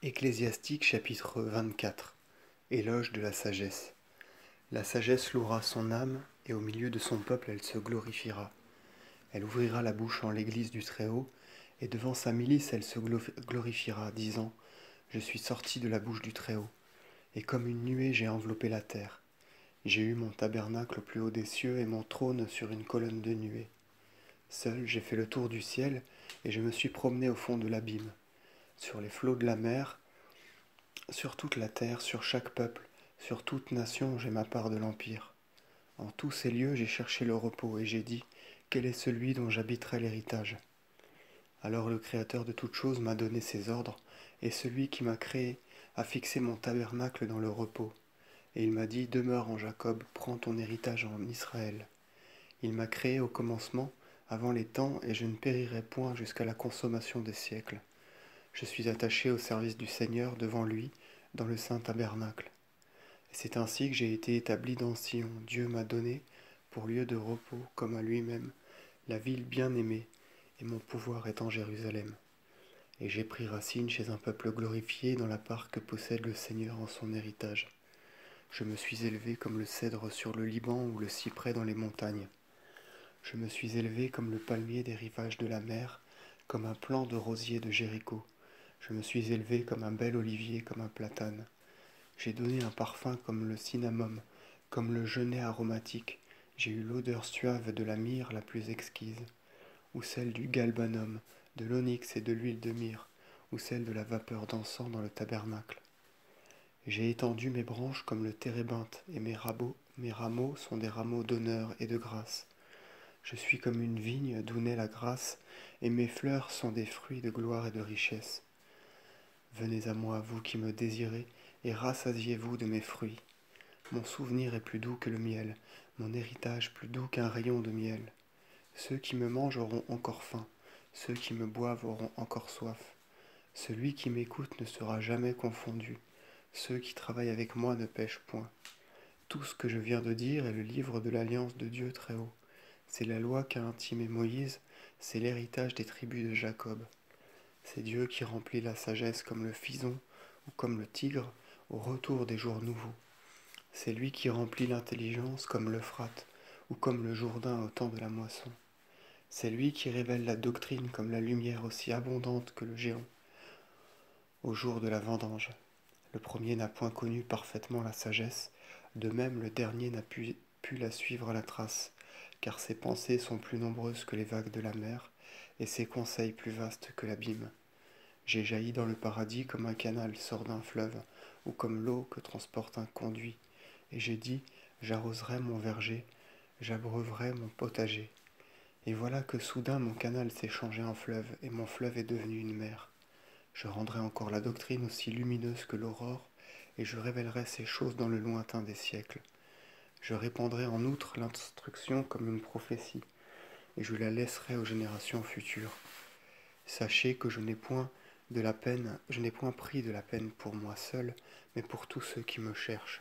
Ecclésiastique chapitre 24. Éloge de la sagesse. La sagesse louera son âme, et au milieu de son peuple elle se glorifiera. Elle ouvrira la bouche en l'église du Très-Haut, et devant sa milice elle se glorifiera, disant : Je suis sorti de la bouche du Très-Haut, et comme une nuée j'ai enveloppé la terre. J'ai eu mon tabernacle au plus haut des cieux, et mon trône sur une colonne de nuée. Seul j'ai fait le tour du ciel, et je me suis promené au fond de l'abîme. Sur les flots de la mer, sur toute la terre, sur chaque peuple, sur toute nation, j'ai ma part de l'empire. En tous ces lieux, j'ai cherché le repos, et j'ai dit : Quel est celui dont j'habiterai l'héritage ? Alors le Créateur de toutes choses m'a donné ses ordres, et celui qui m'a créé a fixé mon tabernacle dans le repos. Et il m'a dit : Demeure en Jacob, prends ton héritage en Israël. Il m'a créé au commencement, avant les temps, et je ne périrai point jusqu'à la consommation des siècles. Je suis attaché au service du Seigneur devant lui, dans le saint tabernacle. Et c'est ainsi que j'ai été établi dans Sion. Dieu m'a donné, pour lieu de repos, comme à lui-même, la ville bien-aimée, et mon pouvoir est en Jérusalem. Et j'ai pris racine chez un peuple glorifié dans la part que possède le Seigneur en son héritage. Je me suis élevé comme le cèdre sur le Liban ou le cyprès dans les montagnes. Je me suis élevé comme le palmier des rivages de la mer, comme un plant de rosier de Jéricho. Je me suis élevé comme un bel olivier, comme un platane. J'ai donné un parfum comme le cinnamome, comme le genêt aromatique. J'ai eu l'odeur suave de la myrrhe la plus exquise, ou celle du galbanum, de l'onyx et de l'huile de myrrhe, ou celle de la vapeur d'encens dans le tabernacle. J'ai étendu mes branches comme le térébinthe, et mes rameaux sont des rameaux d'honneur et de grâce. Je suis comme une vigne d'où naît la grâce, et mes fleurs sont des fruits de gloire et de richesse. Venez à moi, vous qui me désirez, et rassasiez-vous de mes fruits. Mon souvenir est plus doux que le miel, mon héritage plus doux qu'un rayon de miel. Ceux qui me mangent auront encore faim, ceux qui me boivent auront encore soif. Celui qui m'écoute ne sera jamais confondu, ceux qui travaillent avec moi ne pêchent point. Tout ce que je viens de dire est le livre de l'alliance de Dieu très haut. C'est la loi qu'a intimée Moïse, c'est l'héritage des tribus de Jacob. C'est Dieu qui remplit la sagesse comme le fison ou comme le tigre au retour des jours nouveaux. C'est lui qui remplit l'intelligence comme l'Euphrate ou comme le Jourdain au temps de la moisson. C'est lui qui révèle la doctrine comme la lumière aussi abondante que le géant au jour de la vendange. Le premier n'a point connu parfaitement la sagesse, de même le dernier n'a pu la suivre à la trace, car ses pensées sont plus nombreuses que les vagues de la mer, et ses conseils plus vastes que l'abîme. J'ai jailli dans le paradis comme un canal sort d'un fleuve, ou comme l'eau que transporte un conduit, et j'ai dit : j'arroserai mon verger, j'abreuverai mon potager. Et voilà que soudain mon canal s'est changé en fleuve, et mon fleuve est devenu une mer. Je rendrai encore la doctrine aussi lumineuse que l'aurore, et je révélerai ces choses dans le lointain des siècles. Je répandrai en outre l'instruction comme une prophétie, et je la laisserai aux générations futures. Sachez que je n'ai point pris de la peine pour moi seul, mais pour tous ceux qui me cherchent.